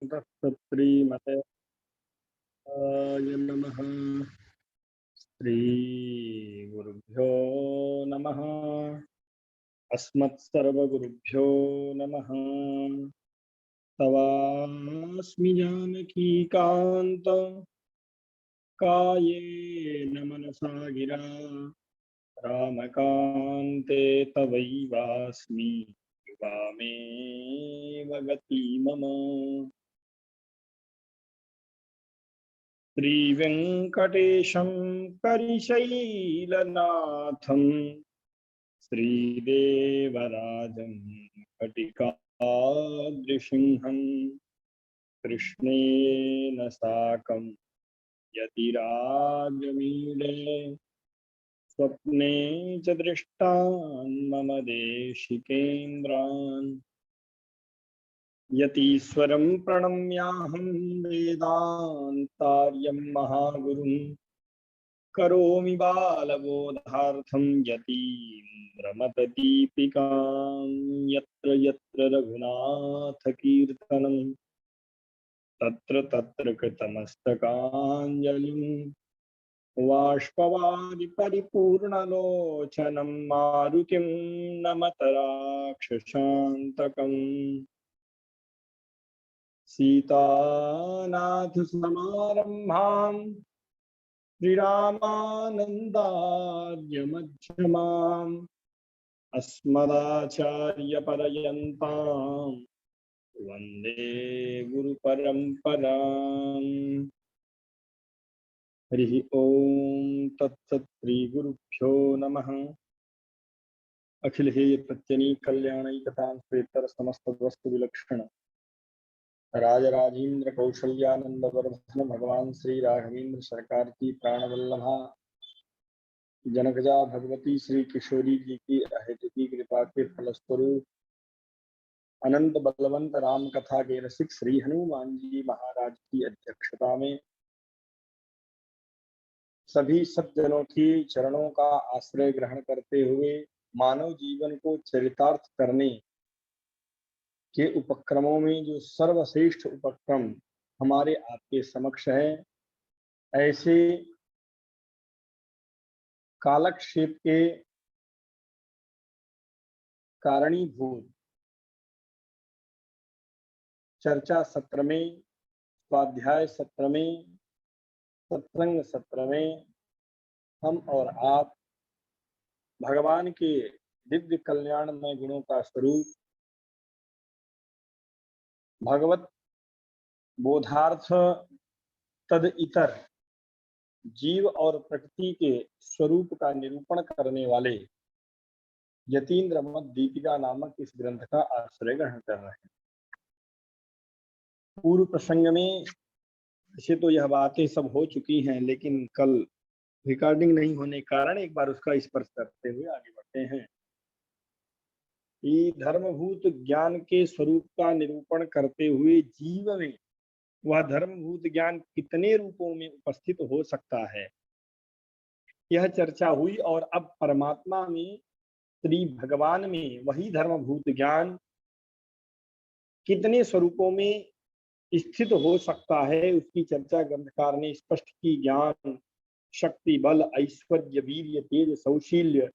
श्रीमते नमः। श्री गुरुभ्यो नमः। अस्मत्सर्वगुरुभ्यो नमः। तवास्मि जानकी कान्त कायेन मनसा गिरा रामकान्ते तवैवास्मि युवामेव गति मम। श्रीवेङ्कटेशं करिशैलनाथं श्रीदेवराजं कटिकाद्रिसिंहं कृष्णेन साकं यतिराजमीडे स्वप्ने च दृष्टान् मम देशिकेन्द्रान्। यतीश्वरं प्रणम्याहं वेदान्तार्यं महागुरुं करोमि बालबोधार्थं यतीन्द्रमतदीपिकां। यत्र यत्र रघुनाथकीर्तनं तत्र तत्र कृतमस्तकाञ्जलिं बाष्पवारि परिपूर्णलोचनं मारुतिं नमत राक्षसान्तकम्। सीतानाथसमारम्भां श्रीरामानन्दार्यमध्यमाम् अस्मदाचार्यपर्यन्तां वन्दे गुरुपरम्पराम्। हरिः ओम तत्सत्। श्रीगुरुभ्यो नमः। अखिल हेय प्रत्यनी कल्याणैकतां श्वेतर समस्त वस्तु विलक्षण राजराजेंद्र कौशल्यानंद वर्धन भगवान श्री राघवेंद्र सरकार की प्राणवल्लभा जनकजा भगवती श्री किशोरी जी की अहेतुकी कृपा के फलस्वरूप अनंत बलवंत राम कथा के रसिक श्री हनुमान जी महाराज की अध्यक्षता में सभी सज्जनों की चरणों का आश्रय ग्रहण करते हुए मानव जीवन को चरितार्थ करने के उपक्रमों में जो सर्वश्रेष्ठ उपक्रम हमारे आपके समक्ष है, ऐसे कालक्षेप के कारणीभूत चर्चा सत्र में, स्वाध्याय सत्र में, सत्संग सत्र में हम और आप भगवान के दिव्य कल्याणमय गुणों का स्वरूप भगवत बोधार्थ तद इतर जीव और प्रकृति के स्वरूप का निरूपण करने वाले यतीन्द्र मत दीपिका नामक इस ग्रंथ का आश्रय ग्रहण कर रहे हैं। पूर्व प्रसंग में वैसे तो यह बातें सब हो चुकी हैं, लेकिन कल रिकॉर्डिंग नहीं होने के कारण एक बार उसका स्पर्श करते हुए आगे बढ़ते हैं। ये धर्मभूत ज्ञान के स्वरूप का निरूपण करते हुए जीव में वह धर्मभूत ज्ञान कितने रूपों में उपस्थित हो सकता है, यह चर्चा हुई। और अब परमात्मा में, श्री भगवान में वही धर्मभूत ज्ञान कितने स्वरूपों में स्थित हो सकता है, उसकी चर्चा ग्रंथकार ने स्पष्ट की। ज्ञान, शक्ति, बल, ऐश्वर्य, वीर्य, तेज, सौशील्य,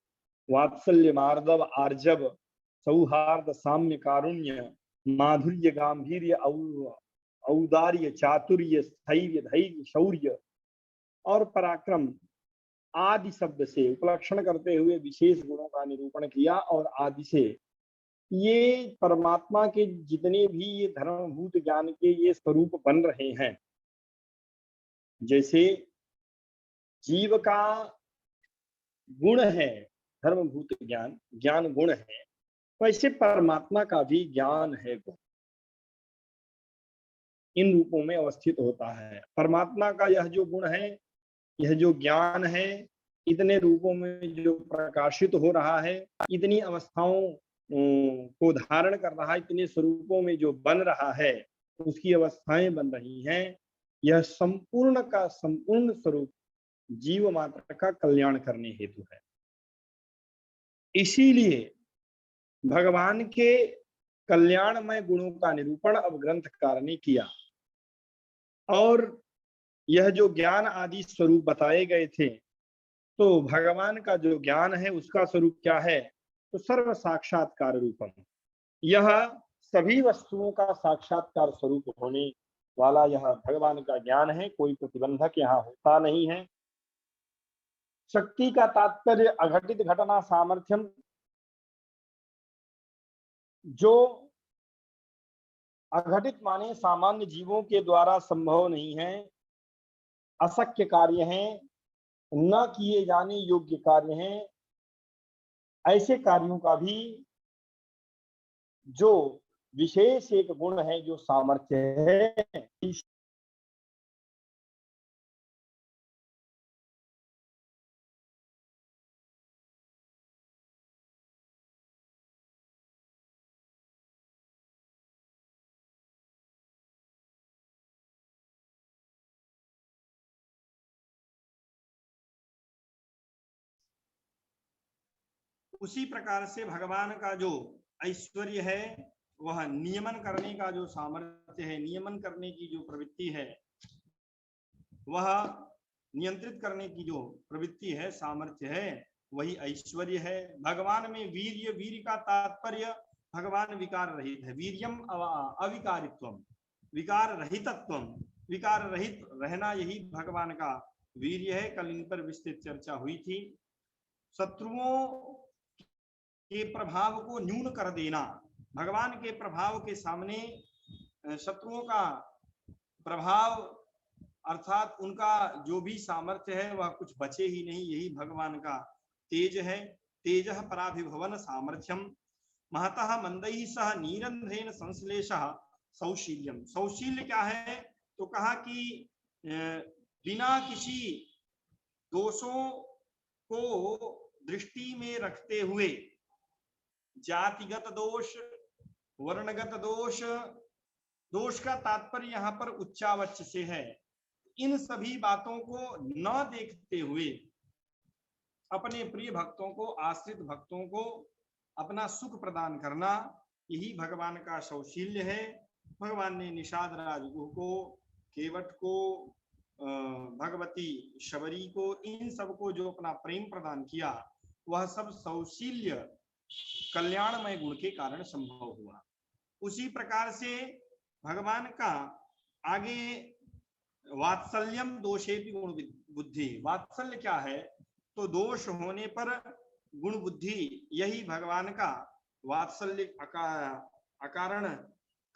वात्सल्य, मार्दव, आर्जव, सौहार्द, साम्य, कारुण्य, माधुर्य, गांधीर्य, औदार्य, चातुर्य, स्थैर्य, धैर्य, शौर्य और पराक्रम आदि शब्द से उपलक्षण करते हुए विशेष गुणों का निरूपण किया। और आदि से ये परमात्मा के जितने भी ये धर्मभूत ज्ञान के ये स्वरूप बन रहे हैं, जैसे जीव का गुण है धर्मभूत ज्ञान, ज्ञान गुण है, वैसे परमात्मा का भी ज्ञान है गुण। इन रूपों में अवस्थित होता है। परमात्मा का यह जो गुण है, यह जो ज्ञान है, इतने रूपों में जो प्रकाशित हो रहा है, इतनी अवस्थाओं को धारण कर रहा है, इतने स्वरूपों में जो बन रहा है, उसकी अवस्थाएं बन रही हैं, यह संपूर्ण का संपूर्ण स्वरूप जीव मात्र का कल्याण करने हेतु है। इसीलिए भगवान के कल्याणमय गुणों का निरूपण अब ग्रंथकार ने किया। और यह जो ज्ञान आदि स्वरूप बताए गए थे, तो भगवान का जो ज्ञान है उसका स्वरूप क्या है? तो सर्व साक्षात्कार रूपम। यह सभी वस्तुओं का साक्षात्कार स्वरूप होने वाला यह भगवान का ज्ञान है, कोई प्रतिबंधक यहाँ होता नहीं है। शक्ति का तात्पर्य अघटित घटना सामर्थ्यम, जो अघटित माने सामान्य जीवों के द्वारा संभव नहीं है, अशक्य कार्य हैं, न किए जाने योग्य कार्य हैं, ऐसे कार्यों का भी जो विशेष एक गुण है, जो सामर्थ्य है, उसी प्रकार से भगवान का जो ऐश्वर्य है, वह नियमन करने का जो सामर्थ्य है, नियमन करने की जो प्रवृत्ति है, वह नियंत्रित करने की जो प्रवृत्ति है, सामर्थ्य है, वही ऐश्वर्य है। भगवान में वीर्य, वीर्य का तात्पर्य भगवान विकार रहित है। वीर्यम अविकारित्वम, विकार रहितत्वम, विकार रहित रहना, यही भगवान का वीर्य है। कल इन पर विस्तृत चर्चा हुई थी। शत्रुओं के प्रभाव को न्यून कर देना, भगवान के प्रभाव के सामने शत्रुओं का प्रभाव अर्थात उनका जो भी सामर्थ्य है वह कुछ बचे ही नहीं, यही भगवान का तेज है। तेजः पराभिभवन सामर्थ्यम महतः मंदैः सह निरंध्रेण संश्लेषः सौशील्यम। सौशील्य क्या है? तो कहा कि बिना किसी दोषों को दृष्टि में रखते हुए, जातिगत दोष, वर्णगत दोष, दोष का तात्पर्य यहाँ पर उच्चावच से है, इन सभी बातों को न देखते हुए अपने प्रिय भक्तों को, आश्रित भक्तों को अपना सुख प्रदान करना, यही भगवान का सौशील्य है। भगवान ने निषाद राजगुह को, केवट को, भगवती शबरी को, इन सबको जो अपना प्रेम प्रदान किया, वह सब सौशील्य कल्याणमय गुण के कारण संभव हुआ। उसी प्रकार से भगवान का आगे वात्सल्यम दोषेपि गुण बुद्धि। वात्सल्य क्या है? तो दोष होने पर गुण बुद्धि, यही भगवान का वात्सल्य अकारण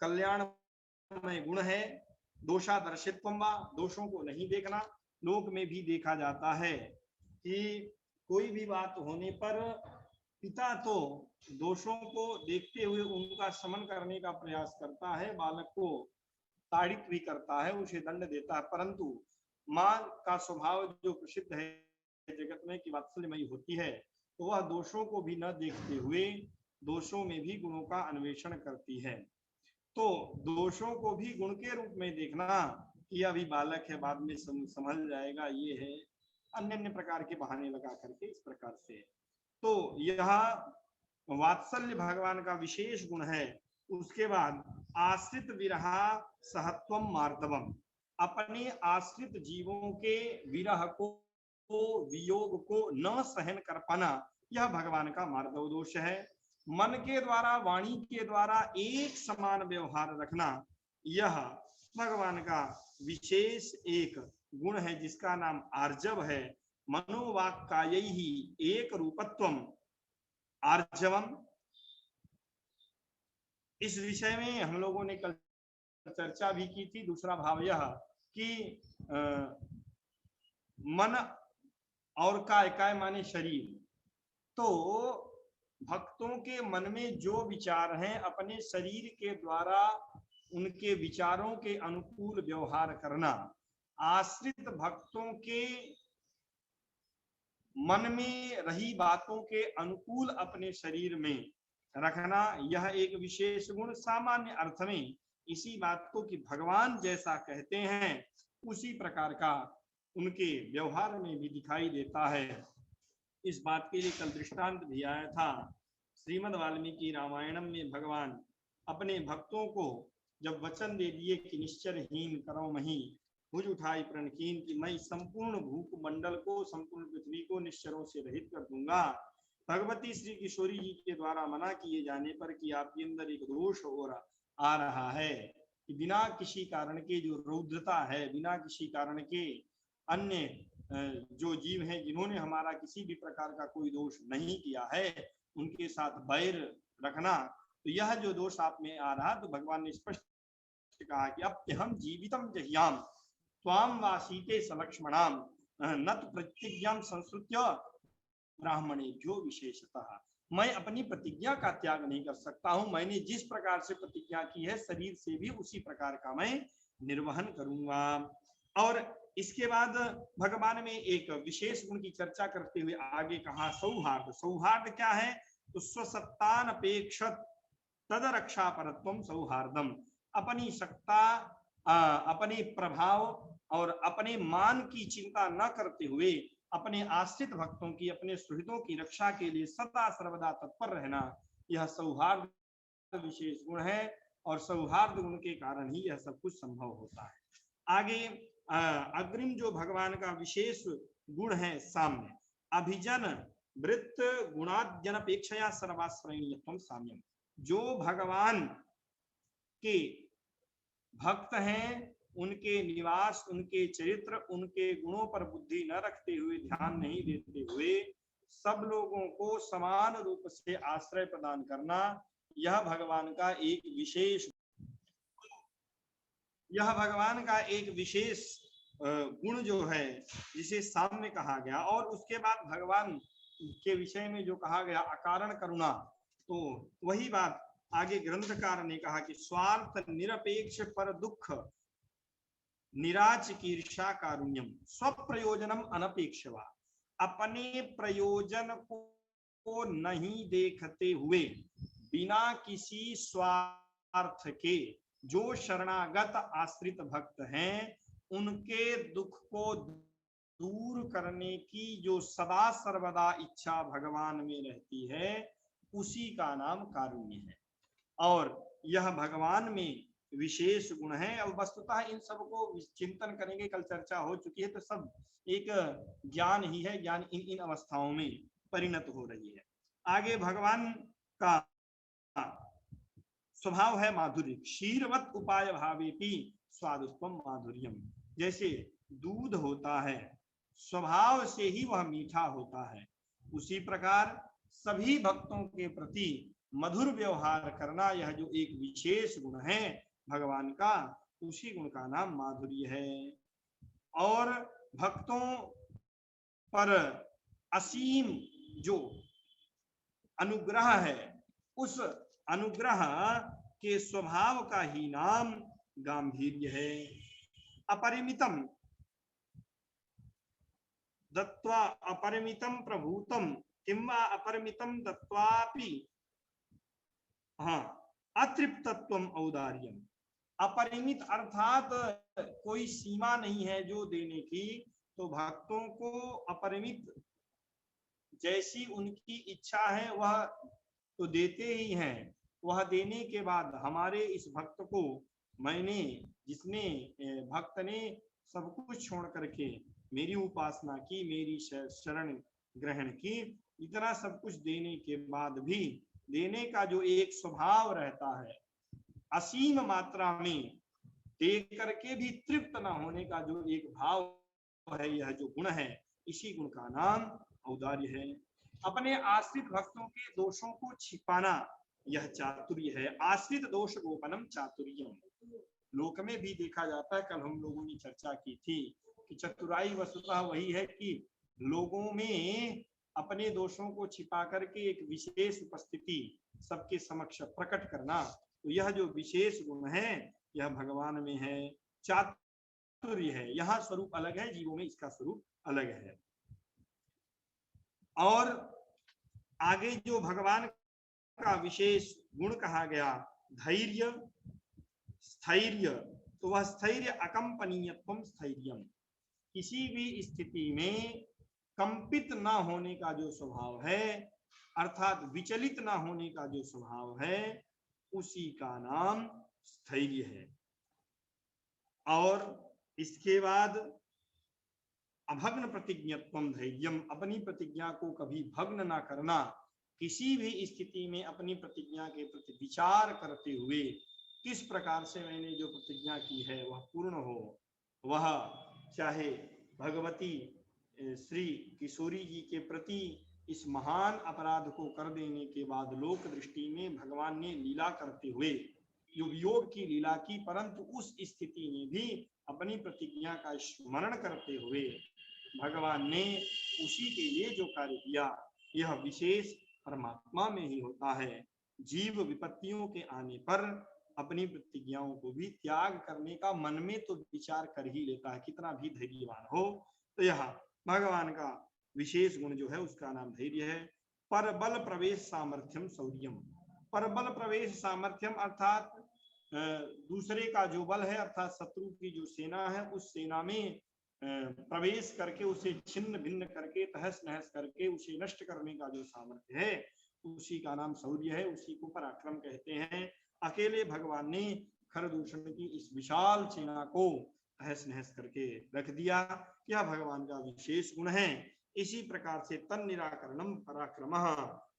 कल्याणमय गुण है। दोषादर्शित्वम वा, दोषों को नहीं देखना। लोक में भी देखा जाता है कि कोई भी बात होने पर पिता तो दोषों को देखते हुए उनका शमन करने का प्रयास करता है, बालक को ताड़ित भी करता है, उसे दंड देता है, परंतु मां का स्वभाव जो प्रसिद्ध है जगत में कि वात्सल्यमयी होती है, तो वह दोषों को भी न देखते हुए दोषों में भी गुणों का अन्वेषण करती है। तो दोषों को भी गुण के रूप में देखना कि अभी बालक है, बाद में संभल जाएगा, ये है, अन्य अन्य प्रकार के बहाने लगा करके इस प्रकार से। तो यह वात्सल्य भगवान का विशेष गुण है। उसके बाद आश्रित विरहा सहत्वम मार्दवम, अपने आश्रित जीवों के विरह को, वियोग को न सहन कर पाना, यह भगवान का मार्दव दोष है। मन के द्वारा, वाणी के द्वारा एक समान व्यवहार रखना, यह भगवान का विशेष एक गुण है, जिसका नाम आर्जव है। मनोवाक्कायैहि एक रूपत्वम आर्जवम। इस विषय में हम लोगों ने कल चर्चा भी की थी। दूसरा भाव यह कि मन और काय माने शरीर, तो भक्तों के मन में जो विचार हैं, अपने शरीर के द्वारा उनके विचारों के अनुकूल व्यवहार करना, आश्रित भक्तों के मन में रही बातों के अनुकूल अपने शरीर में रखना, यह एक विशेष गुण सामान्य अर्थ में इसी बात को कि भगवान जैसा कहते हैं उसी प्रकार का उनके व्यवहार में भी दिखाई देता है। इस बात के लिए कल दृष्टांत भी आया था। श्रीमद् वाल्मीकि रामायणम में भगवान अपने भक्तों को जब वचन दे दिए कि निश्चरहीन करो मही, भुज उठाई प्रणकीन, कि मैं संपूर्ण भूप मंडल को, संपूर्ण पृथ्वी को निश्चरों से रहित कर दूंगा। भगवती श्री किशोरी जी के द्वारा मना किए जाने पर कि आपके अंदर एक दोष हो आ रहा है कि बिना किसी कारण के जो रौद्रता है, बिना किसी कारण के अन्य जो जीव हैं जिन्होंने हमारा किसी भी प्रकार का कोई दोष नहीं किया है, उनके साथ बैर रखना, तो यह जो दोष आप में आ रहा, तो भगवान ने स्पष्ट कहा कि अब हम जीवितम जह्याम त्वाम वासीते सलक्ष्मणाम नत प्रतिज्ञाम संस्कृत्य ब्राह्मणेभ्यो विशेषतः। मैं अपनी प्रतिज्ञा का त्याग नहीं कर सकता हूं। मैंने जिस प्रकार से प्रतिज्ञा की है शरीर से भी उसी प्रकार का मैं निर्वहन करूंगा। और इसके बाद भगवान में एक विशेष गुण की चर्चा करते हुए आगे कहा सौहार्द। सौहार्द क्या है? तो स्वसत्तानपेक्षत तद रक्षा परत्वम सौहार्दम। अपनी सत्ता, अपने प्रभाव और अपने मान की चिंता न करते हुए अपने आश्रित भक्तों की, अपने सुहृदों की रक्षा के लिए सदा सर्वदा तत्पर रहना, यह सौहार्द विशेष गुण है। और सौहार्द गुण के कारण ही यह सब कुछ संभव होता है। आगे अग्रिम जो भगवान का विशेष गुण है साम्य। अभिजन वृत्त गुणाद्यनपेक्षया सर्वाश्रयणीयत्वम साम्यम। जो भगवान के भक्त हैं, उनके निवास, उनके चरित्र, उनके गुणों पर बुद्धि न रखते हुए, ध्यान नहीं देते हुए सब लोगों को समान रूप से आश्रय प्रदान करना, यह भगवान का एक विशेष, यह भगवान का एक विशेष गुण जो है जिसे साम्य कहा गया। और उसके बाद भगवान के विषय में जो कहा गया अकारण करुणा, तो वही बात आगे ग्रंथकार ने कहा कि स्वार्थ निरपेक्ष पर दुख निराचिकीर्षा कारुण्यम स्वप्रयोजनम अनपेक्षवा। अपने प्रयोजन को नहीं देखते हुए बिना किसी स्वार्थ के जो शरणागत आश्रित भक्त हैं, उनके दुख को दूर करने की जो सदा सर्वदा इच्छा भगवान में रहती है, उसी का नाम कारुण्य है। और यह भगवान में विशेष गुण है। अब वस्तुतः इन सबको चिंतन करेंगे, कल चर्चा हो चुकी है, तो सब एक ज्ञान ही है। ज्ञान इन इन अवस्थाओं में परिणत हो रही है। आगे भगवान का स्वभाव है माधुर्य। क्षीरवत उपाय भावेपि स्वादुत्वम माधुर्यम। जैसे दूध होता है, स्वभाव से ही वह मीठा होता है, उसी प्रकार सभी भक्तों के प्रति मधुर व्यवहार करना, यह जो एक विशेष गुण है भगवान का, उसी गुण का नाम माधुर्य है। और भक्तों पर असीम जो अनुग्रह है, उस अनुग्रह के स्वभाव का ही नाम गांभीर्य है। अपरिमितम दत्वा अपरिमितम प्रभूतम किंवा अपरिमितम दत्वापि अतृप्तत्वम औदार्यम। अपरिमित अर्थात कोई सीमा नहीं है जो देने की, तो भक्तों को अपरिमित जैसी उनकी इच्छा है वह तो देते ही हैं। वह देने के बाद हमारे इस भक्त को, जिसने भक्त ने सब कुछ छोड़ करके मेरी उपासना की, मेरी शरण ग्रहण की, इतना सब कुछ देने के बाद भी देने का जो एक स्वभाव रहता है, असीम मात्रा में दे करके भी तृप्त न होने का जो एक भाव है, यह जो गुण है, इसी गुण का नाम औदार्य है। अपने आश्रित भक्तों के दोषों को छिपाना, यह चातुर्य है। आश्रित दोष गोपनम चातुर्यम। लोक में भी देखा जाता है, कल हम लोगों ने चर्चा की थी कि चतुराई वस्तुतः वही है कि लोगों में अपने दोषों को छिपा करके एक विशेष उपस्थिति सबके समक्ष प्रकट करना। तो यह जो विशेष गुण है, यह भगवान में है, चातुर्य है। यहाँ स्वरूप अलग है, जीवों में इसका स्वरूप अलग है। और आगे जो भगवान का विशेष गुण कहा गया, धैर्य स्थैर्य, तो वह स्थैर्य अकंपनीयत्वम स्थैर्यम। किसी भी स्थिति में कंपित न होने का जो स्वभाव है, अर्थात विचलित न होने का जो स्वभाव है, उसी का नाम स्थैर्य है। और इसके बाद अभग्न प्रतिज्ञत्वम धैर्यम, अपनी प्रतिज्ञा को कभी भग्न ना करना, किसी भी स्थिति में अपनी प्रतिज्ञा के प्रति विचार करते हुए किस प्रकार से मैंने जो प्रतिज्ञा की है वह पूर्ण हो, वह चाहे भगवती श्री किशोरी जी के प्रति इस महान अपराध को कर देने के बाद लोक दृष्टि में भगवान ने लीला करते हुए जो वियोग की लीला की, परंतु उस स्थिति में भी अपनी प्रतिज्ञा का स्मरण करते हुए भगवान ने उसी के लिए जो कार्य किया, यह विशेष परमात्मा में ही होता है। जीव विपत्तियों के आने पर अपनी प्रतिज्ञाओं को भी त्याग करने का मन में तो विचार कर ही लेता है, कितना भी धैर्यवान हो। तो यह भगवान का विशेष गुण जो है उसका नाम धैर्य है। परबल प्रवेश सामर्थ्यम शौर्यम, परबल प्रवेश सामर्थ्यम अर्थात दूसरे का जो बल है, अर्थात शत्रु की जो सेना है उस सेना में प्रवेश करके उसे छिन्न भिन्न करके तहस नहस करके उसे नष्ट करने का जो सामर्थ्य है उसी का नाम शौर्य है, उसी को पराक्रम कहते हैं। अकेले भगवान ने खरदूषण की इस विशाल सेना को तहस नहस करके रख दिया, यह भगवान का विशेष गुण है। इसी प्रकार से तन निराकरणम पराक्रम,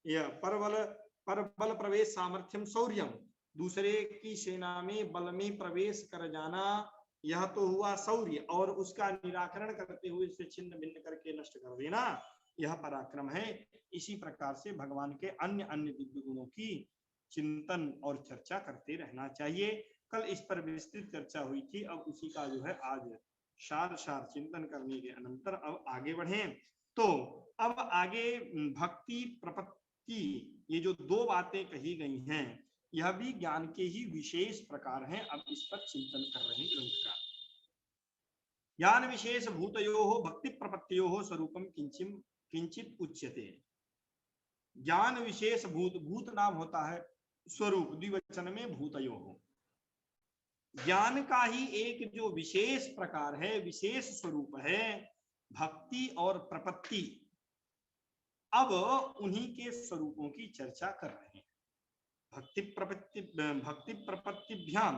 यह परबल प्रवेश सामर्थ्यम शौर्यम, दूसरे की सेना में बल में प्रवेश कर जाना, यह तो हुआ शौर्य, और उसका निराकरण करते हुए इसे छिन्न भिन्न करके नष्ट कर देना, यह पराक्रम है। इसी प्रकार से भगवान के अन्य अन्य दिव्य गुणों की चिंतन और चर्चा करते रहना चाहिए। कल इस पर विस्तृत चर्चा हुई थी, अब उसी का जो है आज सार चिंतन करने के अनंतर अब आगे बढ़े। तो अब आगे भक्ति प्रपत्ति, ये जो दो बातें कही गई हैं यह भी ज्ञान के ही विशेष प्रकार हैं। अब इस पर चिंतन कर रहे हैं ग्रंथ का। ज्ञान विशेष भूतयो भक्ति प्रपत्तियो स्वरूपम किंचित उच्यते। ज्ञान विशेष भूत नाम होता है स्वरूप, द्विवचन में भूतयो हो। ज्ञान का ही एक जो विशेष प्रकार है, विशेष स्वरूप है भक्ति और प्रपत्ति। अब उन्हीं के स्वरूपों की चर्चा कर रहे हैं। भक्ति प्रपत्तिभ्याम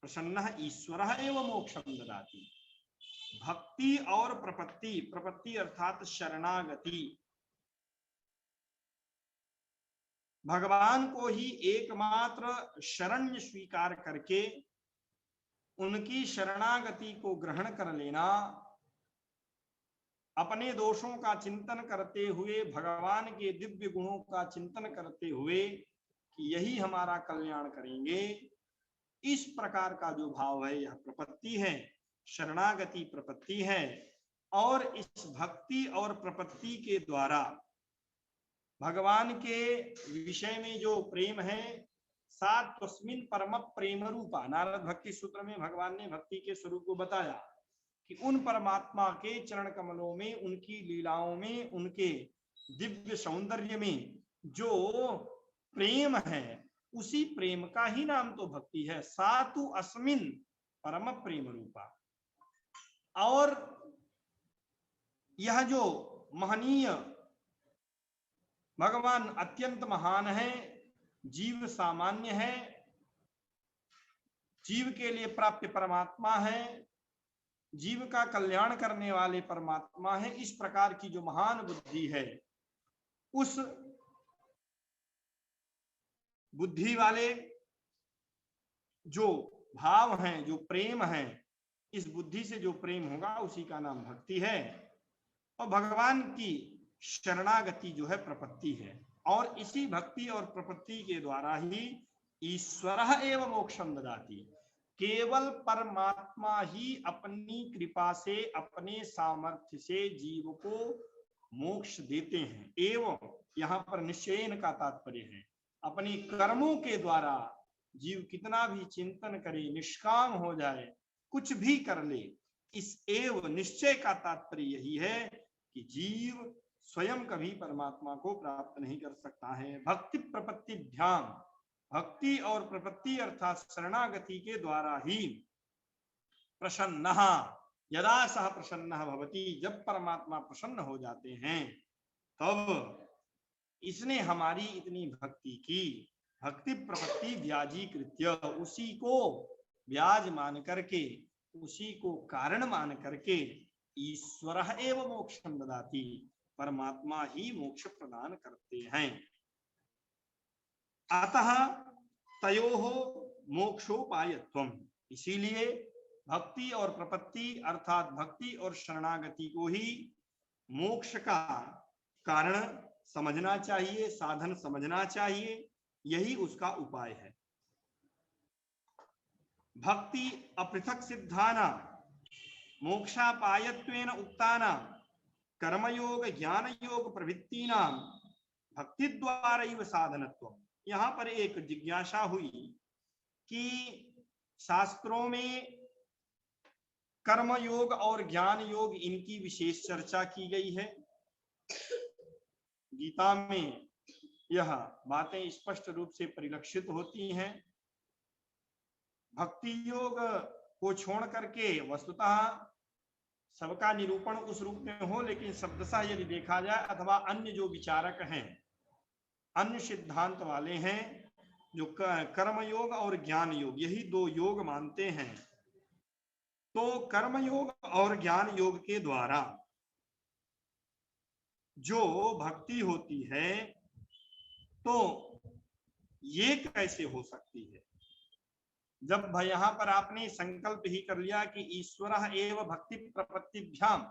प्रसन्न ईश्वर एवं मोक्षम ददाति। भक्ति और प्रपत्ति, प्रपत्ति अर्थात शरणागति, भगवान को ही एकमात्र शरण्य स्वीकार करके उनकी शरणागति को ग्रहण कर लेना, अपने दोषों का चिंतन करते हुए भगवान के दिव्य गुणों का चिंतन करते हुए कि यही हमारा कल्याण करेंगे, इस प्रकार का जो भाव है यह प्रपत्ति है, शरणागति प्रपत्ति है। और इस भक्ति और प्रपत्ति के द्वारा भगवान के विषय में जो प्रेम है, सात तस्मिन् परम प्रेम रूपा, नारद भक्ति सूत्र में भगवान ने भक्ति के स्वरूप को बताया कि उन परमात्मा के चरण कमलों में, उनकी लीलाओं में, उनके दिव्य सौंदर्य में जो प्रेम है, उसी प्रेम का ही नाम तो भक्ति है। सातु अस्मिन् परम प्रेम रूपा। और यह जो महनीय भगवान अत्यंत महान है, जीव सामान्य है, जीव के लिए प्राप्य परमात्मा है, जीव का कल्याण करने वाले परमात्मा है, इस प्रकार की जो महान बुद्धि है, उस बुद्धि वाले जो भाव हैं, जो प्रेम है, इस बुद्धि से जो प्रेम होगा उसी का नाम भक्ति है। और भगवान की शरणागति जो है प्रपत्ति है। और इसी भक्ति और प्रपत्ति के द्वारा ही ईश्वर एवं मोक्षम ददाति, केवल परमात्मा ही अपनी कृपा से, अपने सामर्थ्य से जीव को मोक्ष देते हैं। एवं यहाँ पर निश्चयन का तात्पर्य है, अपने कर्मों के द्वारा जीव कितना भी चिंतन करे, निष्काम हो जाए, कुछ भी कर ले, इस एव निश्चय का तात्पर्य यही है कि जीव स्वयं कभी परमात्मा को प्राप्त नहीं कर सकता है। भक्ति प्रपत्ति ध्यान, भक्ति और प्रपत्ति अर्थात शरणागति के द्वारा ही प्रसन्नः, यदा सह प्रसन्नः भवति, जब परमात्मा प्रसन्न हो जाते हैं तब इसने हमारी इतनी भक्ति की, भक्ति प्रपत्ति व्याजीकृत्य, उसी को व्याज मान करके, उसी को कारण मान करके, ईश्वरः एव मोक्षं ददाति, परमात्मा ही मोक्ष प्रदान करते हैं। अतः तयोः मोक्षोपायत्वम्, इसीलिए भक्ति और प्रपत्ति अर्थात भक्ति और शरणागति को ही मोक्ष का कारण समझना चाहिए, साधन समझना चाहिए, यही उसका उपाय है। भक्ति अपृथक सिद्धाना मोक्षापायत्वेन उक्ताना कर्मयोग ज्ञान योग प्रवृत्तिनां भक्ति द्वारा साधनत्वम्। यहाँ पर एक जिज्ञासा हुई कि शास्त्रों में कर्म योग और ज्ञान योग इनकी विशेष चर्चा की गई है। गीता में यह बातें स्पष्ट रूप से परिलक्षित होती हैं। भक्ति योग को छोड़ करके वस्तुतः सबका निरूपण उस रूप में हो, लेकिन शब्दशः यदि देखा जाए अथवा अन्य जो विचारक हैं, अन्य सिद्धांत वाले हैं, जो कर्म योग और ज्ञान योग यही दो योग मानते हैं, तो कर्म योग और ज्ञान योग के द्वारा जो भक्ति होती है तो ये कैसे हो सकती है? जब यहाँ पर आपने संकल्प ही कर लिया कि ईश्वरः एव भक्ति प्रपत्तिभ्याम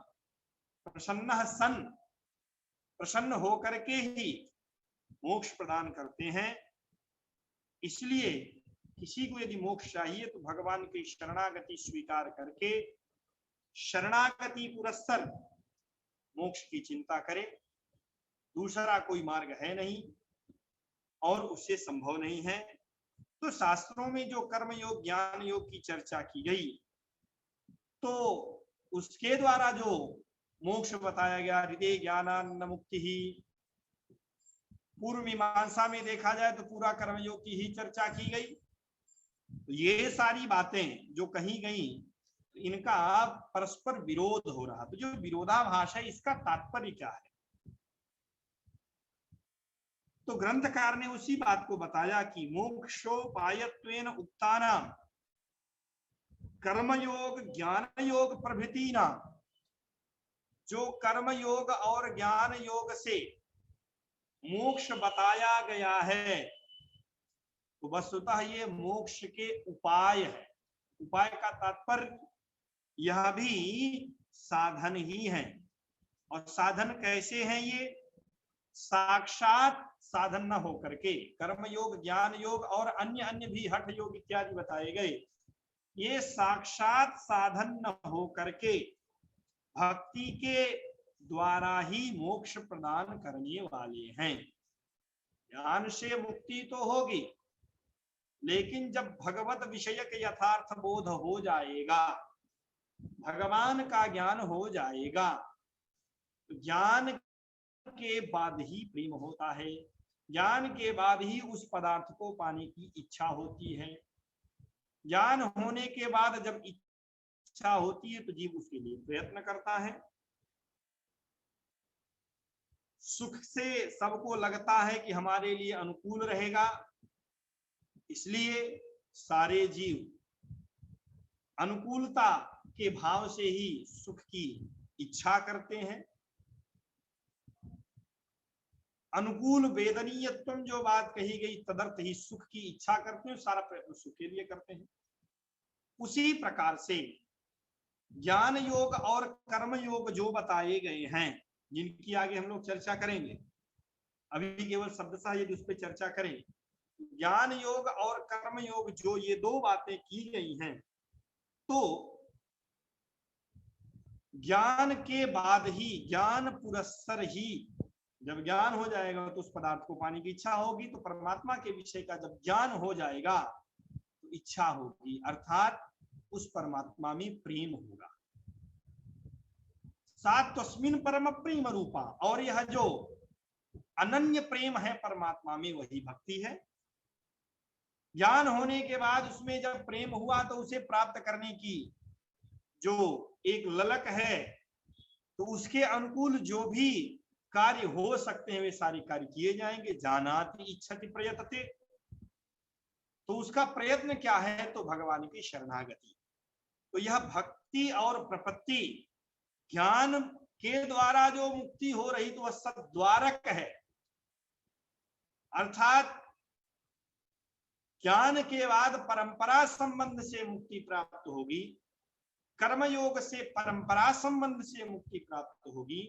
प्रसन्नः सन्, प्रसन्न होकर के ही मोक्ष प्रदान करते हैं, इसलिए किसी को यदि मोक्ष चाहिए तो भगवान की शरणागति स्वीकार करके शरणागति पुरस्सर मोक्ष की चिंता करे। दूसरा कोई मार्ग है नहीं और उससे संभव नहीं है। तो शास्त्रों में जो कर्म योग ज्ञान योग की चर्चा की गई, तो उसके द्वारा जो मोक्ष बताया गया, हृदय ज्ञानानंद मुक्ति ही, पूर्व मीमांसा में देखा जाए तो पूरा कर्म योग की ही चर्चा की गई। तो ये सारी बातें जो कही गई, इनका परस्पर विरोध हो रहा। तो जो विरोधाभास है, इसका तात्पर्य क्या है? तो ग्रंथकार ने उसी बात को बताया कि मोक्षोपायत्वेन उक्ताना कर्मयोग ज्ञान योग प्रभृति ना, जो कर्म योग और ज्ञान योग से मोक्ष बताया गया है, तो वस्तुतः ये मोक्ष के उपाय है। उपाय का तात्पर्य यह भी साधन ही है। और साधन कैसे हैं? ये साक्षात साधन न हो करके, कर्म योग ज्ञान योग और अन्य अन्य भी हठ योग इत्यादि बताए गए, ये साक्षात साधन न हो करके भक्ति के द्वारा ही मोक्ष प्रदान करने वाले हैं। ज्ञान से मुक्ति तो होगी, लेकिन जब भगवत विषय के यथार्थ बोध हो जाएगा, भगवान का ज्ञान हो जाएगा, तो ज्ञान के बाद ही प्रेम होता है, ज्ञान के बाद ही उस पदार्थ को पाने की इच्छा होती है। ज्ञान होने के बाद जब इच्छा होती है तो जीव उसके लिए प्रयत्न करता है। सुख से सबको लगता है कि हमारे लिए अनुकूल रहेगा, इसलिए सारे जीव अनुकूलता के भाव से ही सुख की इच्छा करते हैं। अनुकूल वेदनीयत्व जो बात कही गई, तदर्थ ही सुख की इच्छा करते हैं, सारा प्रयत्न सुख के लिए करते हैं। उसी प्रकार से ज्ञान योग और कर्म योग जो बताए गए हैं, जिनकी आगे हम लोग चर्चा करेंगे, अभी केवल शब्दशः यदि उस पर चर्चा करें, ज्ञान योग और कर्म योग जो ये दो बातें की गई हैं, तो ज्ञान के बाद ही, ज्ञान पुरस्सर ही, जब ज्ञान हो जाएगा तो उस पदार्थ को पाने की इच्छा होगी। तो परमात्मा के विषय का जब ज्ञान हो जाएगा तो इच्छा होगी, अर्थात उस परमात्मा में प्रेम होगा। सात तस्मिन् परम प्रेम रूपा, और यह जो अनन्य प्रेम है परमात्मा में, वही भक्ति है। ज्ञान होने के बाद उसमें जब प्रेम हुआ तो उसे प्राप्त करने की जो एक ललक है, तो उसके अनुकूल जो भी कार्य हो सकते हैं वे सारे कार्य किए जाएंगे। जानाति इच्छति प्रयतते, तो उसका प्रयत्न क्या है, तो भगवान की शरणागति। तो यह भक्ति और प्रपत्ति ज्ञान के द्वारा जो मुक्ति हो रही, तो वह सद्द्वारक है, अर्थात ज्ञान के बाद परंपरा संबंध से मुक्ति प्राप्त होगी, कर्मयोग से परंपरा संबंध से मुक्ति प्राप्त होगी।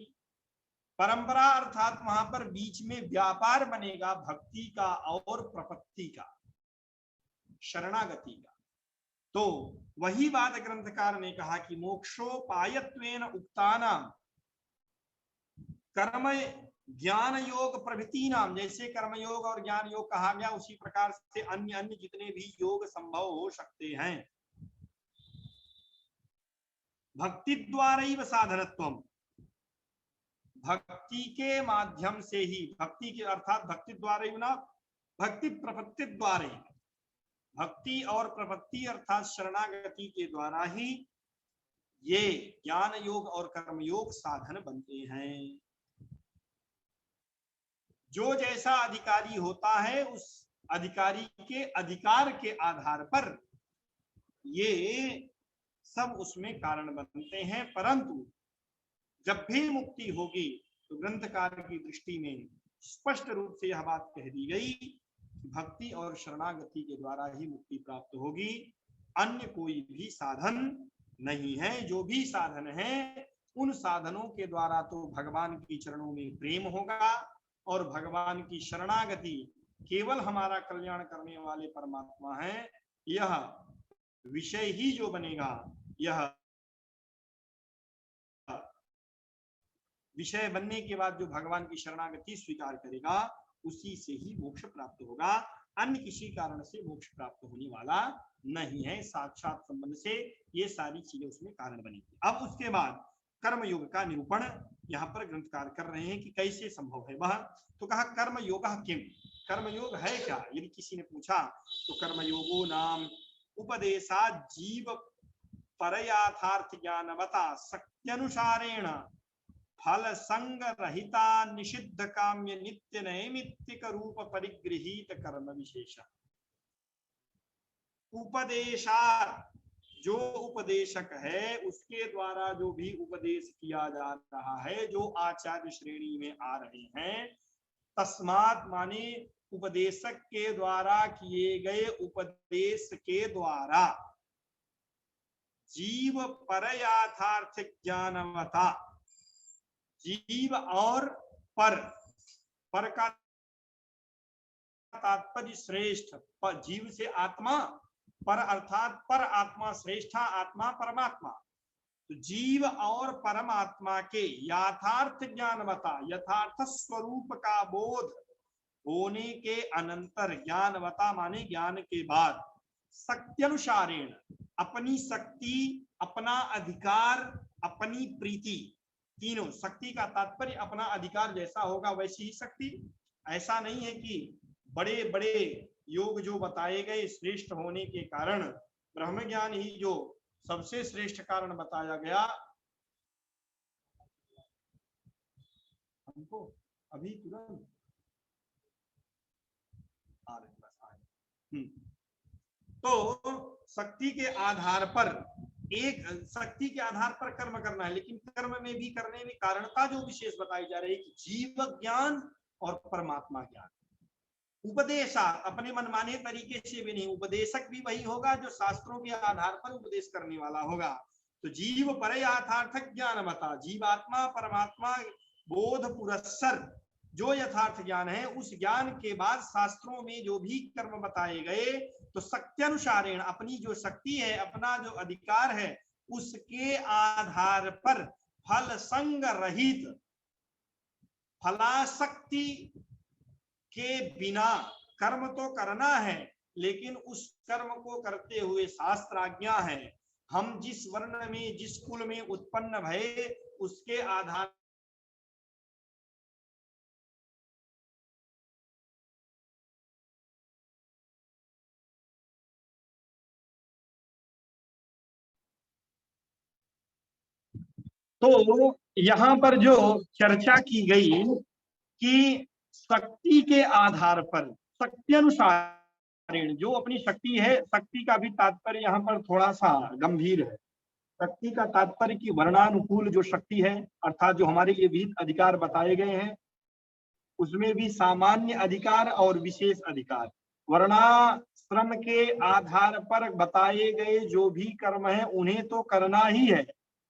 परंपरा अर्थात वहां पर बीच में व्यापार बनेगा भक्ति का और प्रपत्ति का, शरणागति का। तो वही बात ग्रंथकार ने कहा कि मोक्षोपायत्वेन उक्तानाम कर्म ज्ञान योग प्रभृति नाम, जैसे कर्मयोग और ज्ञान योग कहा गया, उसी प्रकार से अन्य अन्य जितने भी योग संभव हो सकते हैं। भक्ति द्वारा साधनत्वम, भक्ति के माध्यम से ही, भक्ति के अर्थात भक्ति द्वारा ना, भक्ति प्रपत्ति द्वारा, भक्ति और प्रपत्ति अर्थात शरणागति के द्वारा ही ये ज्ञान योग और कर्म योग साधन बनते हैं। जो जैसा अधिकारी होता है उस अधिकारी के अधिकार के आधार पर ये सब उसमें कारण बनते हैं। परंतु जब भी मुक्ति होगी तो ग्रंथकार की दृष्टि में स्पष्ट रूप से यह बात कह दी गई कि भक्ति और शरणागति के द्वारा ही मुक्ति प्राप्त होगी, अन्य कोई भी साधन नहीं है। जो भी साधन है उन साधनों के द्वारा तो भगवान की चरणों में प्रेम होगा और भगवान की शरणागति, केवल हमारा कल्याण करने वाले परमात्मा है, यह विषय ही जो बनेगा, यह विषय बनने के बाद जो भगवान की शरणागति स्वीकार करेगा उसी से ही मोक्ष प्राप्त होगा, अन्य किसी कारण से मोक्ष प्राप्त होने वाला नहीं है। साक्षात संबंध से ये सारी चीजें उसमें कारण बनेगी। अब उसके बाद कर्मयोग का निरूपण यहाँ पर ग्रंथकार कर रहे हैं कि कैसे संभव है वह। तो कहा कर्मयोग किम, कर्मयोग है क्या, यदि किसी ने पूछा तो कर्मयोगो नाम उपदेशा जीव परयाथार्थ ज्ञानवता शक्त्यनुसारेण फल संग रहिता निषिद्ध काम्य नित्य नैमित्तिक रूप परिगृहीत कर्म विशेष। उपदेशार्थ, जो उपदेशक है उसके द्वारा जो भी उपदेश किया जा रहा है, जो आचार्य श्रेणी में आ रहे हैं, तस्मात् माने उपदेशक के द्वारा किए गए उपदेश के द्वारा जीव परयाथार्थ ज्ञानवता, जीव और पर, पर का तात्पर्य श्रेष्ठ, पर जीव से आत्मा, पर अर्थात पर आत्मा, श्रेष्ठा आत्मा परमात्मा। तो जीव और परमात्मा के यथार्थ ज्ञानवता, यथार्थ स्वरूप का बोध होने के अनंतर, ज्ञानवता माने ज्ञान के बाद, शक्त्यनुसारेण, अपनी शक्ति, अपना अधिकार, अपनी प्रीति, तीनों, शक्ति का तात्पर्य अपना अधिकार जैसा होगा वैसी ही शक्ति। ऐसा नहीं है कि बड़े बड़े योग जो बताए गए श्रेष्ठ होने के कारण ब्रह्म ज्ञान ही जो सबसे श्रेष्ठ कारण बताया गया, हमको अभी तुरंत आ रहे बस तो शक्ति के आधार पर, एक शक्ति के आधार पर कर्म करना है, लेकिन कर्म में भी करने में कारणता जो विशेष बताई जा रही है कि जीव ज्ञान और परमात्मा ज्ञान। उपदेशा, अपने मनमाने तरीके से भी नहीं, उपदेशक भी वही होगा जो शास्त्रों के आधार पर उपदेश करने वाला होगा। तो जीव पर यथार्थ ज्ञानवता, जीवात्मा परमात्मा बोध पुरस्सर जो यथार्थ ज्ञान है, उस ज्ञान के बाद शास्त्रों में जो भी कर्म बताए गए, तो शक्त्यनुसारेण, अपनी जो शक्ति है, अपना जो अधिकार है, उसके आधार पर फल संग रहित, फलाशक्ति के बिना कर्म तो करना है, लेकिन उस कर्म को करते हुए शास्त्र आज्ञा है, हम जिस वर्ण में, जिस कुल में उत्पन्न भये उसके आधार तो यहां पर जो चर्चा की गई कि शक्ति के आधार पर, शक्ति अनुसार जो अपनी शक्ति है, शक्ति का भी तात्पर्य यहाँ पर थोड़ा सा गंभीर है। शक्ति का तात्पर्य की वर्णानुकूल जो शक्ति है, अर्थात जो हमारे लिए विहित अधिकार बताए गए हैं, उसमें भी सामान्य अधिकार और विशेष अधिकार। वर्णाश्रम के आधार पर बताए गए जो भी कर्म है उन्हें तो करना ही है।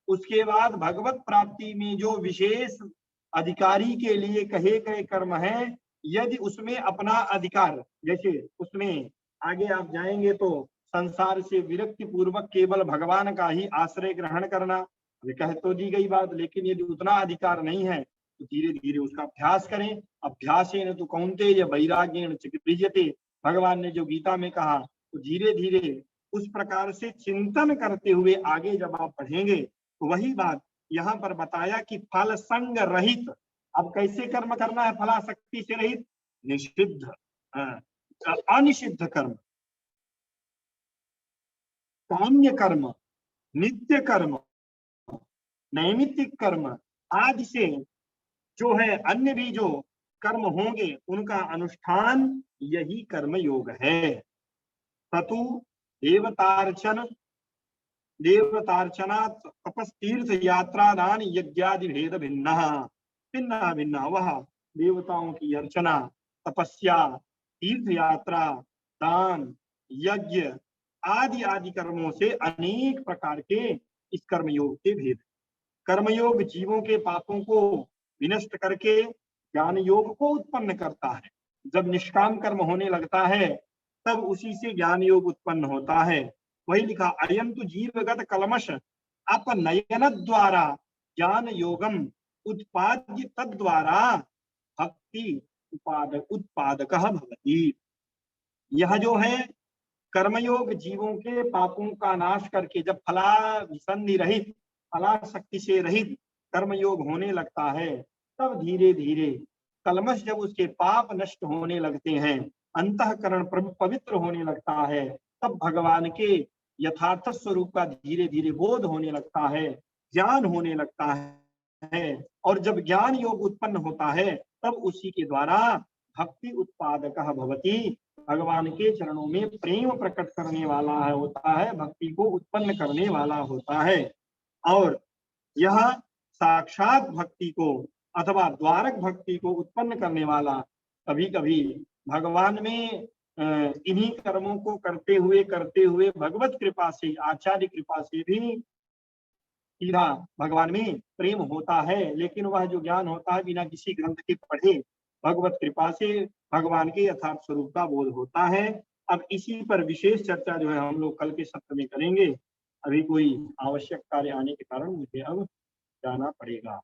उसके बाद भगवत प्राप्ति में जो विशेष अधिकारी के लिए कहे गए कर्म हैं, यदि उसमें अपना अधिकार, जैसे उसमें आगे आप जाएंगे तो संसार से विरक्ति पूर्वक केवल भगवान का ही आश्रय ग्रहण करना, अभी कह तो दी गई बात, लेकिन यदि उतना अधिकार नहीं है तो धीरे धीरे उसका अभ्यास करें। अभ्यासेन तु कौन्तेय वैराग्येण चिकीर्यते, भगवान ने जो गीता में कहा, तो धीरे धीरे उस प्रकार से चिंतन करते हुए आगे जब आप पढ़ेंगे तो वही बात यहाँ पर बताया कि फल संग रहित। अब कैसे कर्म करना है फलासक्ति से रहित? निषिद्ध, अनिषिद्ध कर्म, काम्य कर्म, नित्य कर्म, नैमित्तिक कर्म आदि से जो है अन्य भी जो कर्म होंगे उनका अनुष्ठान यही कर्म योग है। ततु देवतार्चन, देवतार्चना, तपस, तीर्थ यात्रा, दान, यज्ञादि भेद भिन्न भिन्न भिन्न। वह देवताओं की अर्चना, तपस्या, तीर्थ यात्रा, दान, यज्ञ आदि आदि कर्मों से अनेक प्रकार के इस कर्मयोग के भेद। कर्मयोग जीवों के पापों को विनष्ट करके ज्ञान योग को उत्पन्न करता है। जब निष्काम कर्म होने लगता है तब उसी से ज्ञान योग उत्पन्न होता है। वही लिखा, अयं तु जीवगत कलमश अपनयन द्वारा ज्ञान योगम उत्पाद्य तद्वारा भक्ति उत्पादक भवति। यह जो है कर्मयोग जीवों के पापों का नाश करके जब फलाभिसंधि रहित, फलाशक्ति से रहित कर्मयोग होने लगता है, तब धीरे धीरे कलमश जब उसके पाप नष्ट होने लगते हैं, अंतःकरण पवित्र होने लगता है, तब भगवान के यथार्थ स्वरूप का धीरे धीरे बोध होने लगता है, ज्ञान होने लगता है। और जब ज्ञान योग उत्पन्न होता है तब उसी के द्वारा भक्ति उत्पादक भवति, भगवान के चरणों में प्रेम प्रकट करने वाला है, होता है, भक्ति को उत्पन्न करने वाला होता है। और यह साक्षात भक्ति को अथवा द्वारक भक्ति को उत्पन्न करने वाला कभी कभी भगवान में इन्हीं कर्मों को करते हुए भगवत कृपा से, आचार्य कृपा से भी सीधा भगवान में प्रेम होता है। लेकिन वह जो ज्ञान होता है बिना किसी ग्रंथ के पढ़े भगवत कृपा से भगवान के यथार्थ स्वरूप का बोध होता है। अब इसी पर विशेष चर्चा जो है हम लोग कल के सत्र में करेंगे। अभी कोई आवश्यक कार्य आने के कारण मुझे अब जाना पड़ेगा।